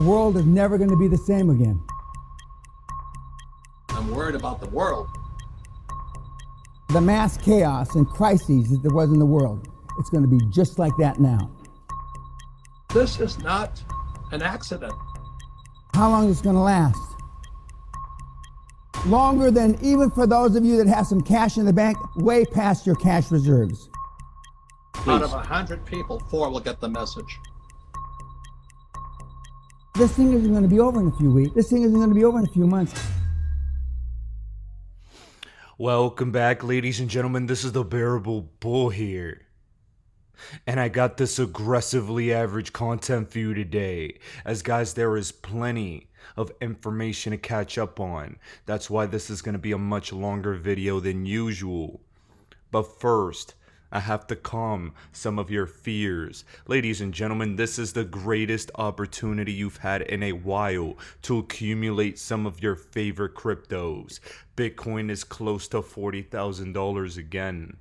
The world is never going to be the same again. I'm worried about the world. The mass chaos and crises that there was in the world, it's going to be just like that now. This is not an accident. How long is it going to last? Longer than even for those of you that have some cash in the bank, way past your cash reserves. Out of 100 people, 4 will get the message. This thing isn't going to be over in a few weeks. This thing isn't going to be over in a few months. Welcome back, ladies and gentlemen. This is the Bearable Bull here. And I got this aggressively average content for you today. As guys, there is plenty of information to catch up on. That's why this is going to be a much longer video than usual. But first, I have to calm some of your fears. Ladies and gentlemen, this is the greatest opportunity you've had in a while to accumulate some of your favorite cryptos. Bitcoin is close to $40,000 again.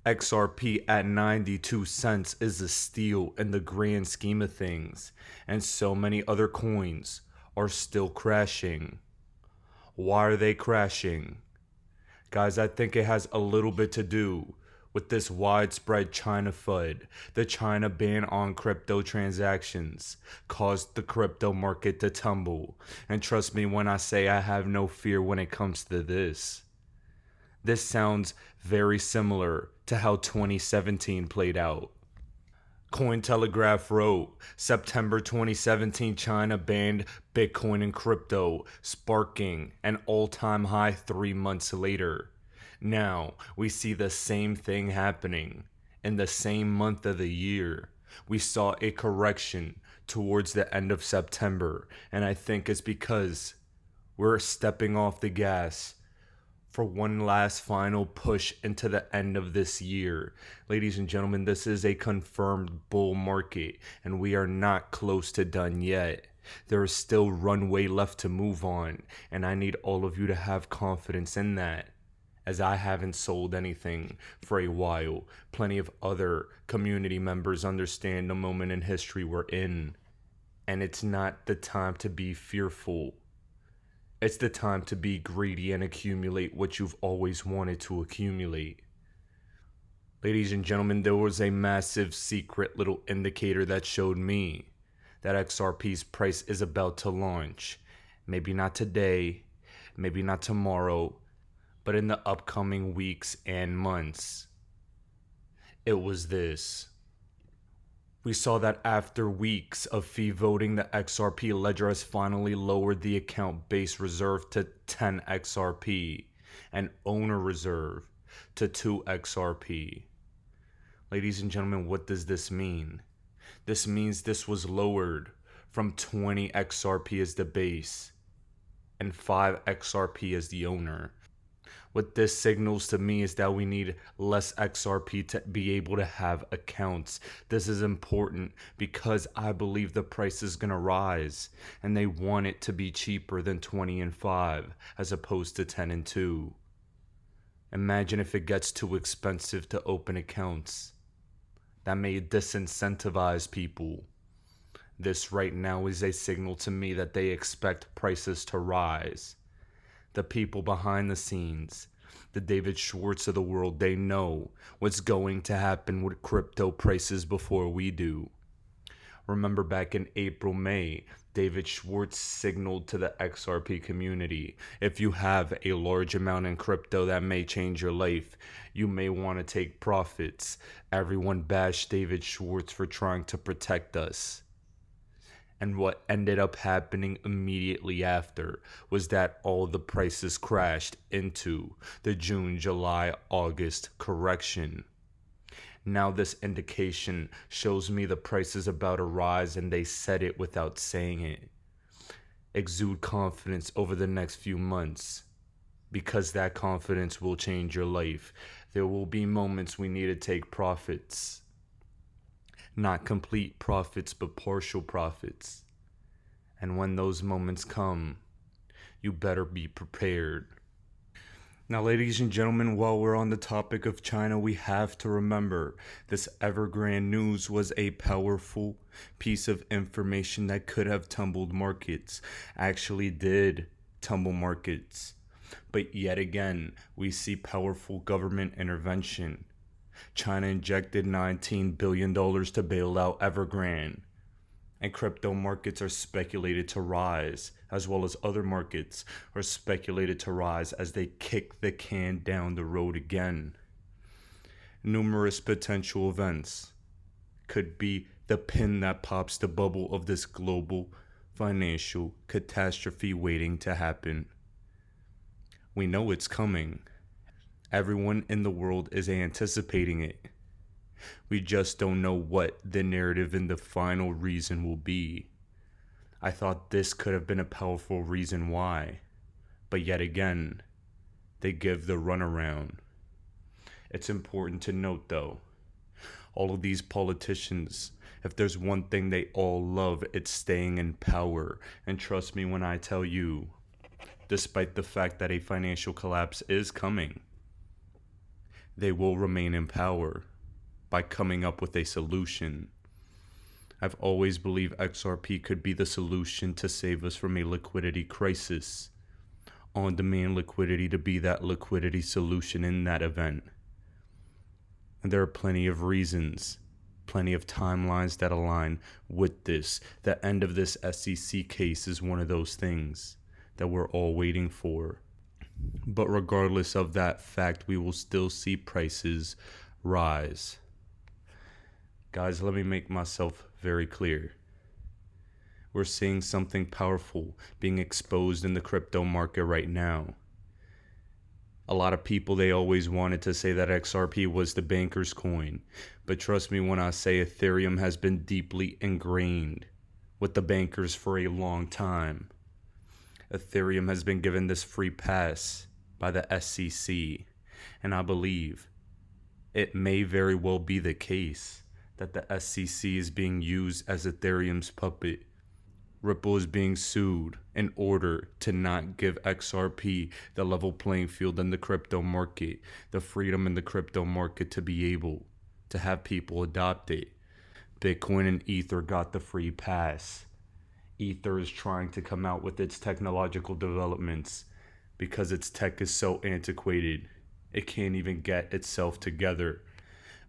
XRP at 92 cents is a steal in the grand scheme of things, and so many other coins are still crashing. Why are they crashing? Guys, I think it has a little bit to do with this widespread China FUD. The China ban on crypto transactions caused the crypto market to tumble. And trust me when I say I have no fear when it comes to this. This sounds very similar to how 2017 played out. Cointelegraph wrote, September 2017, China banned Bitcoin and crypto, sparking an all-time high 3 months later. Now, we see the same thing happening in the same month of the year. We saw a correction towards the end of September, and I think it's because we're stepping off the gas for one last final push into the end of this year. Ladies and gentlemen, this is a confirmed bull market, and we are not close to done yet. There is still runway left to move on, and I need all of you to have confidence in that, as I haven't sold anything for a while. Plenty of other community members understand the moment in history we're in, and it's not the time to be fearful. It's the time to be greedy and accumulate what you've always wanted to accumulate. Ladies and gentlemen, there was a massive secret little indicator that showed me that XRP's price is about to launch. Maybe not today, maybe not tomorrow, but in the upcoming weeks and months. It was this. We saw that after weeks of fee voting, the XRP ledger has finally lowered the account base reserve to 10 XRP and owner reserve to 2 XRP. Ladies and gentlemen, what does this mean? This means this was lowered from 20 XRP as the base and 5 XRP as the owner. What this signals to me is that we need less XRP to be able to have accounts. This is important because I believe the price is going to rise, and they want it to be cheaper than 20 and 5 as opposed to 10 and 2. Imagine if it gets too expensive to open accounts. That may disincentivize people. This right now is a signal to me that they expect prices to rise. The people behind the scenes, the David Schwartz of the world, they know what's going to happen with crypto prices before we do. Remember back in April, May, David Schwartz signaled to the XRP community, if you have a large amount in crypto that may change your life, you may want to take profits. Everyone bashed David Schwartz for trying to protect us. And what ended up happening immediately after was that all the prices crashed into the June, July, August correction. Now this indication shows me the price is about to rise, and they said it without saying it. Exude confidence over the next few months, because that confidence will change your life. There will be moments we need to take profits. Not complete profits, but partial profits. And when those moments come, you better be prepared. Now, ladies and gentlemen, while we're on the topic of China, we have to remember this Evergrande news was a powerful piece of information that could have tumbled markets, actually did tumble markets. But yet again, we see powerful government intervention. China injected $19 billion to bail out Evergrande. And crypto markets are speculated to rise, as well as other markets are speculated to rise as they kick the can down the road again. Numerous potential events could be the pin that pops the bubble of this global financial catastrophe waiting to happen. We know it's coming. Everyone in the world is anticipating it. We just don't know what the narrative and the final reason will be. I thought this could have been a powerful reason why, but yet again, they give the runaround. It's important to note though, all of these politicians, if there's one thing they all love, it's staying in power. And trust me when I tell you, despite the fact that a financial collapse is coming, they will remain in power by coming up with a solution. I've always believed XRP could be the solution to save us from a liquidity crisis. On-demand liquidity to be that liquidity solution in that event. And there are plenty of reasons, plenty of timelines that align with this. The end of this SEC case is one of those things that we're all waiting for. But regardless of that fact, we will still see prices rise. Guys, let me make myself very clear. We're seeing something powerful being exposed in the crypto market right now. A lot of people, they always wanted to say that XRP was the banker's coin. But trust me when I say Ethereum has been deeply ingrained with the bankers for a long time. Ethereum has been given this free pass by the SEC. And I believe it may very well be the case that the SEC is being used as Ethereum's puppet. Ripple is being sued in order to not give XRP the level playing field in the crypto market, the freedom in the crypto market to be able to have people adopt it. Bitcoin and Ether got the free pass. Ether is trying to come out with its technological developments because its tech is so antiquated, it can't even get itself together.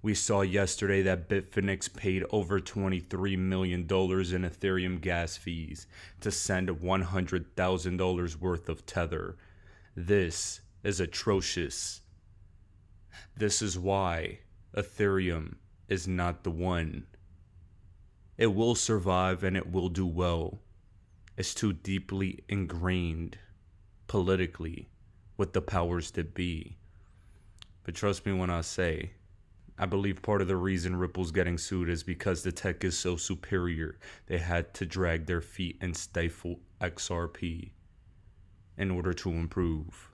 We saw yesterday that Bitfinex paid over $23 million in Ethereum gas fees to send $100,000 worth of Tether. This is atrocious. This is why Ethereum is not the one. It will survive and it will do well. It's too deeply ingrained politically with the powers that be. But trust me when I say, I believe part of the reason Ripple's getting sued is because the tech is so superior. They had to drag their feet and stifle XRP in order to improve.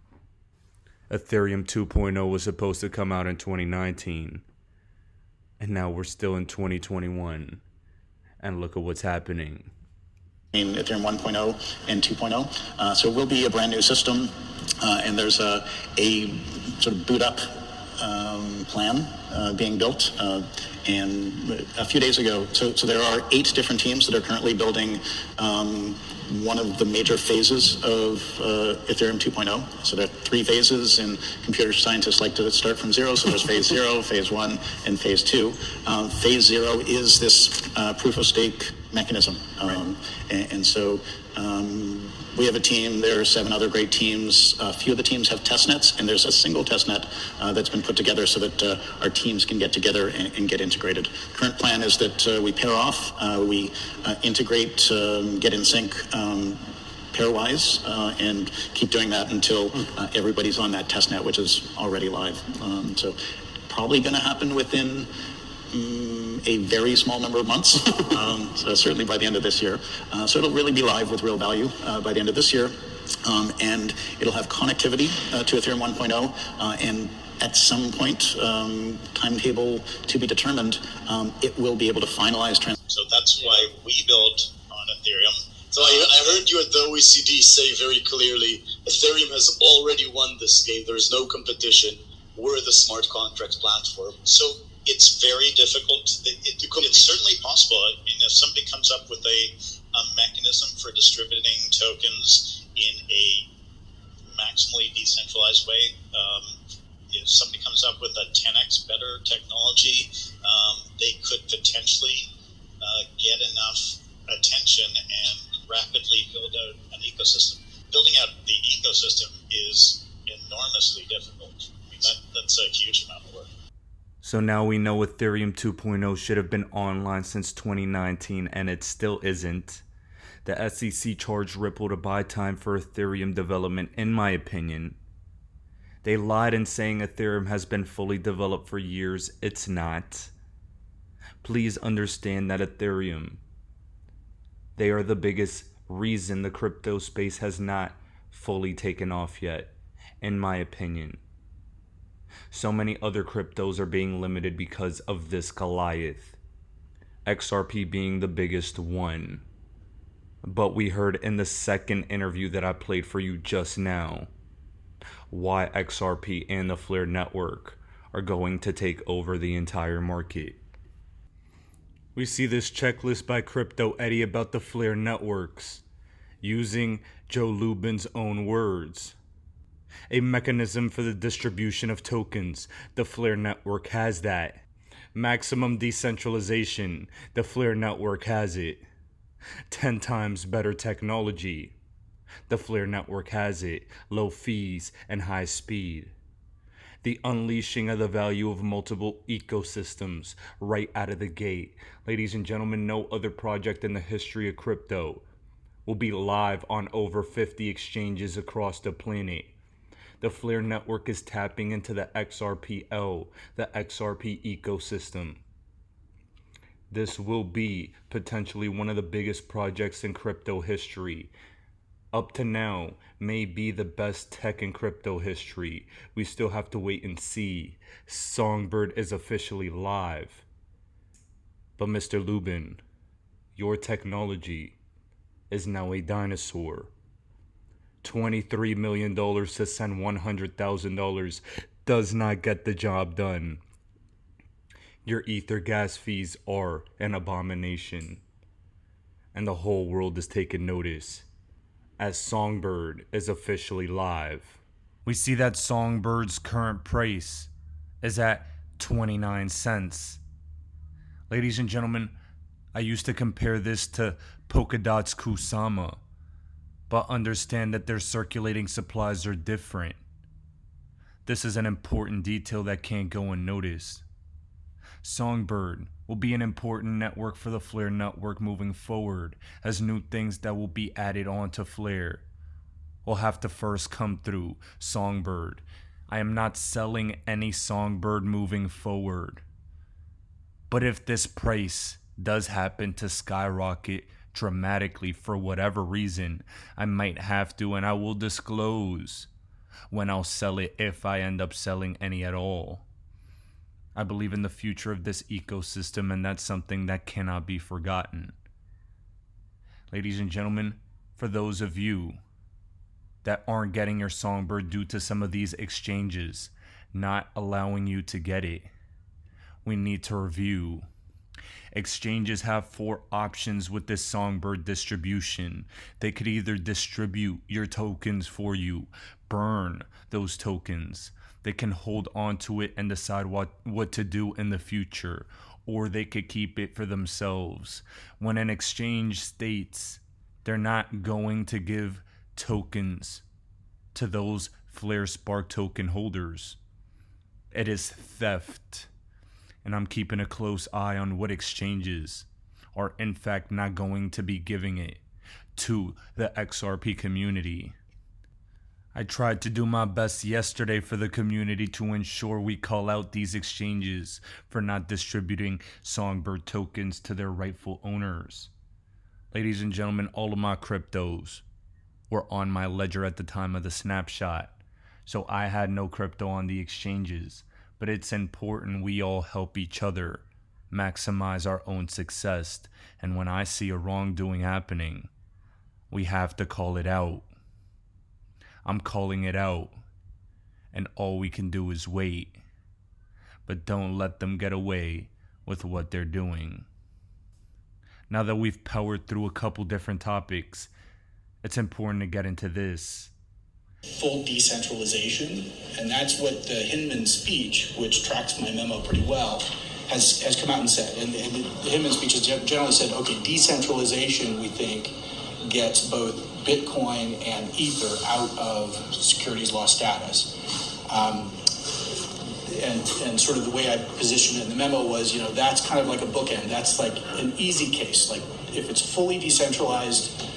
Ethereum 2.0 was supposed to come out in 2019. And now we're still in 2021. And look at what's happening. In Ethereum 1.0 and 2.0. So it will be a brand new system. And there's a sort of boot up plan being built, and a few days ago, so there are 8 different teams that are currently building one of the major phases of Ethereum 2.0. So there are 3 phases, and computer scientists like to start from 0. So there's phase 0, phase 1, and phase 2. Phase 0 is this proof of stake mechanism, and so we have a team. There are 7 other great teams. A few of the teams have test nets, and there's a single test net that's been put together so that our teams can get together and get integrated. Current plan is that we pair off, we integrate, get in sync pairwise, and keep doing that until everybody's on that test net, which is already live. So probably going to happen within a very small number of months, so certainly by the end of this year. So it'll really be live with real value by the end of this year. And it'll have connectivity to Ethereum 1.0, and at some point, timetable to be determined, it will be able to finalize. So that's why we built on Ethereum, So I heard you at the OECD say very clearly, Ethereum has already won this game. There is no competition. We're the smart contracts platform. So it's very difficult. It's certainly possible. I mean, if somebody comes up with a mechanism for distributing tokens in a maximally decentralized way, if somebody comes up with a 10x better technology, they could potentially get enough attention and rapidly build out an ecosystem. Building out the ecosystem is enormously difficult. I mean, that's a huge amount of work. So now we know Ethereum 2.0 should have been online since 2019, and it still isn't. The SEC charged Ripple to buy time for Ethereum development, in my opinion. They lied in saying Ethereum has been fully developed for years. It's not. Please understand that Ethereum, they are the biggest reason the crypto space has not fully taken off yet, in my opinion. So many other cryptos are being limited because of this Goliath, XRP being the biggest one. But we heard in the second interview that I played for you just now why XRP and the Flare network are going to take over the entire market. We see this checklist by Crypto Eddie about the Flare networks, using Joe Lubin's own words. A mechanism for the distribution of tokens. The Flare network has that. Maximum decentralization. The Flare network has it. 10 times better technology. The Flare network has it. Low fees and high speed. The unleashing of the value of multiple ecosystems right out of the gate. Ladies and gentlemen, no other project in the history of crypto will be live on over 50 exchanges across the planet. The Flare network is tapping into the XRPL, the XRP ecosystem. This will be potentially one of the biggest projects in crypto history. Up to now, may be the best tech in crypto history. We still have to wait and see. Songbird is officially live. But Mr. Lubin, your technology is now a dinosaur. $23 million to send $100,000 does not get the job done. Your ether gas fees are an abomination. And the whole world is taking notice as Songbird is officially live. We see that Songbird's current price is at 29 cents. Ladies and gentlemen, I used to compare this to Polkadot's Kusama, but understand that their circulating supplies are different. This is an important detail that can't go unnoticed. Songbird will be an important network for the Flare network moving forward, as new things that will be added onto Flare will have to first come through Songbird. I am not selling any Songbird moving forward. But if this price does happen to skyrocket dramatically for whatever reason, I might have to, and I will disclose when I'll sell it if I end up selling any at all. I believe in the future of this ecosystem, and that's something that cannot be forgotten. Ladies and gentlemen, for those of you that aren't getting your Songbird due to some of these exchanges not allowing you to get it, we need to review. Exchanges have 4 options with this Songbird distribution. They could either distribute your tokens for you, burn those tokens. They can hold on to it and decide what to do in the future, or they could keep it for themselves. When an exchange states they're not going to give tokens to those Flare Spark token holders, it is theft. And I'm keeping a close eye on what exchanges are in fact not going to be giving it to the XRP community. I tried to do my best yesterday for the community to ensure we call out these exchanges for not distributing Songbird tokens to their rightful owners. Ladies and gentlemen, all of my cryptos were on my ledger at the time of the snapshot, so I had no crypto on the exchanges. But it's important we all help each other maximize our own success. And when I see a wrongdoing happening, We have to call it out. I'm calling it out. And all we can do is wait. But don't let them get away with what they're doing. Now that we've powered through a couple different topics, it's important to get into this. Full decentralization, and that's what the Hinman speech, which tracks my memo pretty well, has come out and said. And the Hinman speech has generally said, okay, decentralization, we think, gets both Bitcoin and Ether out of securities law status. And sort of the way I positioned it in the memo was, that's kind of like a bookend. That's like an easy case. Like if it's fully decentralized,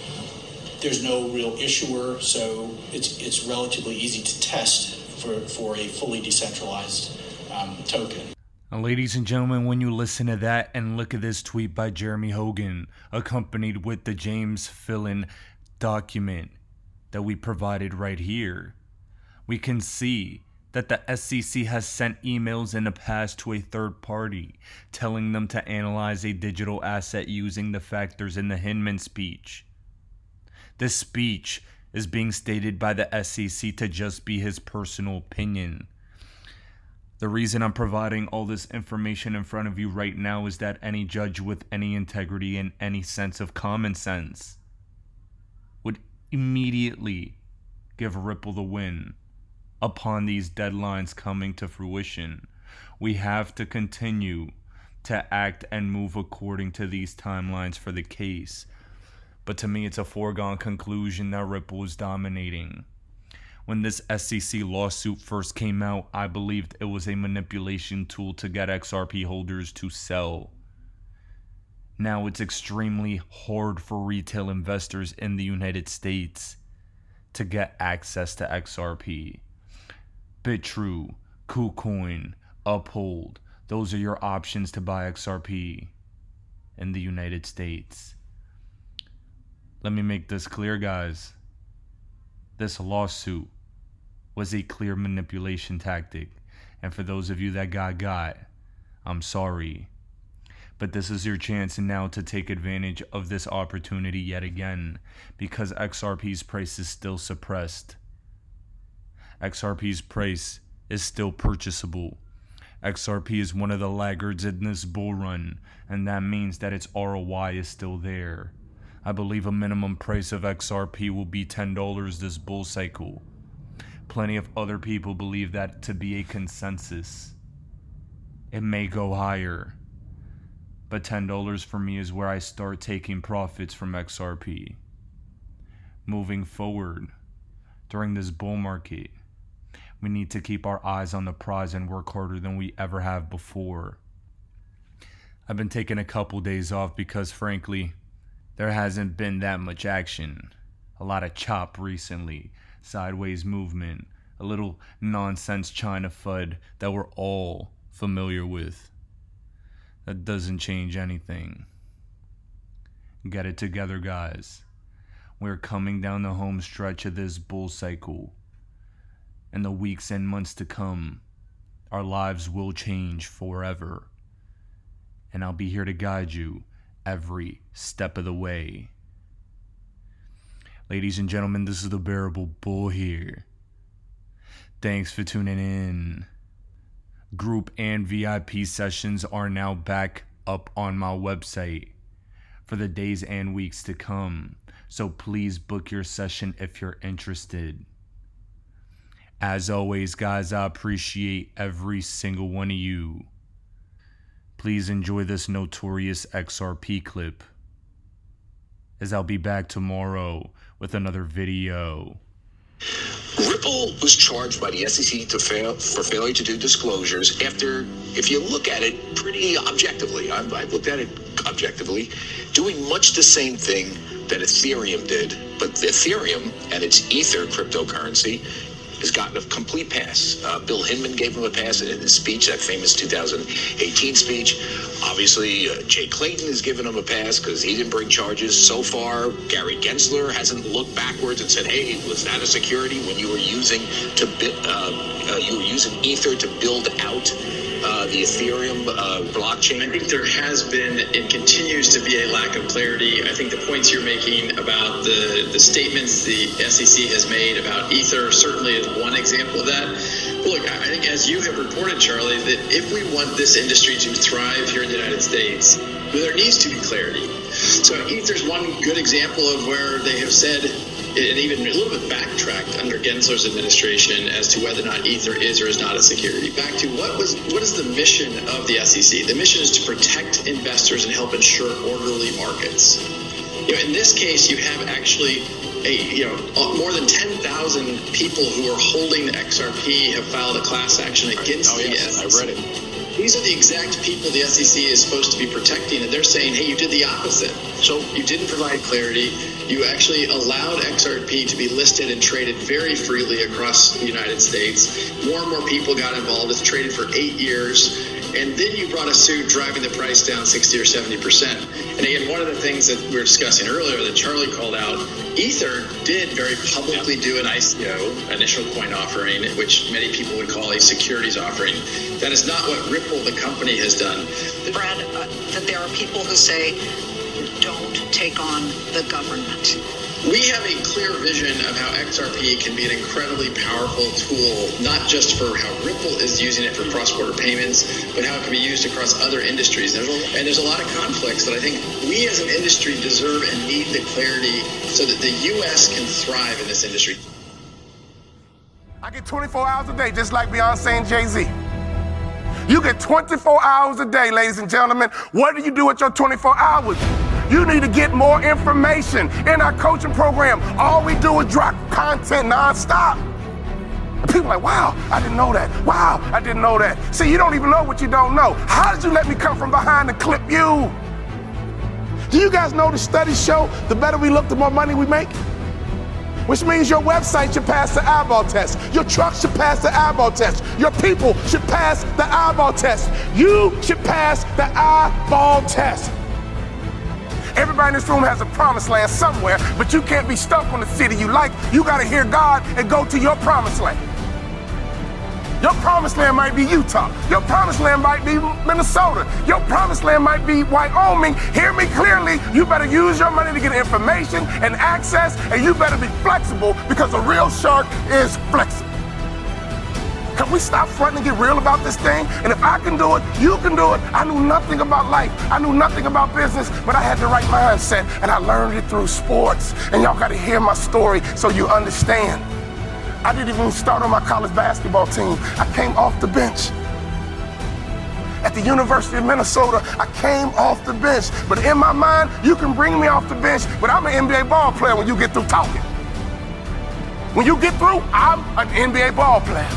there's no real issuer, so it's relatively easy to test for a fully decentralized token. Now, ladies and gentlemen, when you listen to that and look at this tweet by Jeremy Hogan, accompanied with the James Fillon document that we provided right here, we can see that the SEC has sent emails in the past to a third party telling them to analyze a digital asset using the factors in the Hinman speech. This speech is being stated by the SEC to just be his personal opinion. The reason I'm providing all this information in front of you right now is that any judge with any integrity and any sense of common sense would immediately give Ripple the win upon these deadlines coming to fruition. We have to continue to act and move according to these timelines for the case. But to me, it's a foregone conclusion that Ripple is dominating. When this SEC lawsuit first came out, I believed it was a manipulation tool to get XRP holders to sell. Now it's extremely hard for retail investors in the United States to get access to XRP. BitTrue, KuCoin, Uphold, those are your options to buy XRP in the United States. Let me make this clear, guys. This lawsuit was a clear manipulation tactic. And for those of you that got, I'm sorry. But this is your chance now to take advantage of this opportunity yet again, because XRP's price is still suppressed. XRP's price is still purchasable. XRP is one of the laggards in this bull run, and that means that its ROI is still there. I believe a minimum price of XRP will be $10 this bull cycle. Plenty of other people believe that to be a consensus. It may go higher, but $10 for me is where I start taking profits from XRP. Moving forward, during this bull market, we need to keep our eyes on the prize and work harder than we ever have before. I've been taking a couple days off because, frankly, there hasn't been that much action. A lot of chop recently, sideways movement, a little nonsense China FUD that we're all familiar with. That doesn't change anything. Get it together, guys. We're coming down the home stretch of this bull cycle. In the weeks and months to come, our lives will change forever. And I'll be here to guide you every step of the way. Ladies and gentlemen, this is the Bearable Bull here. Thanks for tuning in. Group and VIP sessions are now back up on my website for the days and weeks to come. So please book your session if you're interested. As always, guys, I appreciate every single one of you. Please enjoy this notorious XRP clip, as I'll be back tomorrow with another video. Ripple was charged by the SEC for failure to do disclosures after, if you look at it pretty objectively, I've looked at it objectively, doing much the same thing that Ethereum did, but Ethereum and its Ether cryptocurrency has gotten a complete pass. Bill Hinman gave him a pass in his speech, that famous 2018 speech. Obviously, Jay Clayton has given him a pass because he didn't bring charges so far. Gary Gensler hasn't looked backwards and said, "Hey, was that a security when you were using Ether to build out the Ethereum blockchain? I think there has been and continues to be a lack of clarity. I think the points you're making about the statements the SEC has made about Ether certainly is one example of that. But look, I think as you have reported, Charlie, that if we want this industry to thrive here in the United States, there needs to be clarity. So Ether's one good example of where they have said, and even a little bit backtracked under Gensler's administration as to whether or not Ether is or is not a security. Back to what is the mission of the SEC? The mission is to protect investors and help ensure orderly markets. In this case, you have actually more than 10,000 people who are holding XRP have filed a class action against the SEC. I read it. These are the exact people the SEC is supposed to be protecting, and they're saying, hey, you did the opposite. So you didn't provide clarity. You actually allowed XRP to be listed and traded very freely across the United States. More and more people got involved. It's traded for 8 years. And then you brought a suit driving the price down 60 or 70%. And again, one of the things that we were discussing earlier that Charlie called out, Ether did very publicly do an ICO, initial coin offering, which many people would call a securities offering. That is not what Ripple, the company, has done. Brad, that there are people who say, don't take on the government. We have a clear vision of how XRP can be an incredibly powerful tool, not just for how Ripple is using it for cross-border payments, but how it can be used across other industries. There's a lot of conflicts that I think we as an industry deserve and need the clarity so that the U.S. can thrive in this industry. I get 24 hours a day, just like Beyonce and Jay-Z. You get 24 hours a day, ladies and gentlemen. What do you do with your 24 hours? You need to get more information. In our coaching program, all we do is drop content nonstop. And people are like, wow, I didn't know that. Wow, I didn't know that. See, you don't even know what you don't know. How did you let me come from behind and clip you? Do you guys know the studies show the better we look, the more money we make? Which means your website should pass the eyeball test. Your truck should pass the eyeball test. Your people should pass the eyeball test. You should pass the eyeball test. Everybody in this room has a promised land somewhere, but you can't be stuck on the city you like. You got to hear God and go to your promised land. Your promised land might be Utah. Your promised land might be Minnesota. Your promised land might be Wyoming. Hear me clearly. You better use your money to get information and access, and you better be flexible because a real shark is flexible. Can we stop fronting and get real about this thing? And if I can do it, you can do it. I knew nothing about life. I knew nothing about business, but I had the right mindset, and I learned it through sports. And y'all got to hear my story so you understand. I didn't even start on my college basketball team. I came off the bench. At the University of Minnesota, I came off the bench. But in my mind, you can bring me off the bench, but I'm an NBA ball player when you get through talking. When you get through, I'm an NBA ball player.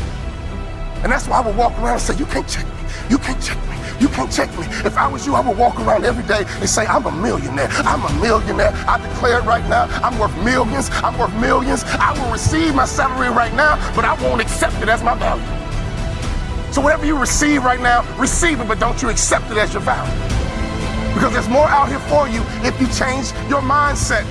And that's why I would walk around and say, you can't check me. You can't check me. You can't check me. If I was you, I would walk around every day and say, I'm a millionaire. I'm a millionaire. I declare it right now. I'm worth millions. I'm worth millions. I will receive my salary right now, but I won't accept it as my value. So whatever you receive right now, receive it, but don't you accept it as your value. Because there's more out here for you if you change your mindset.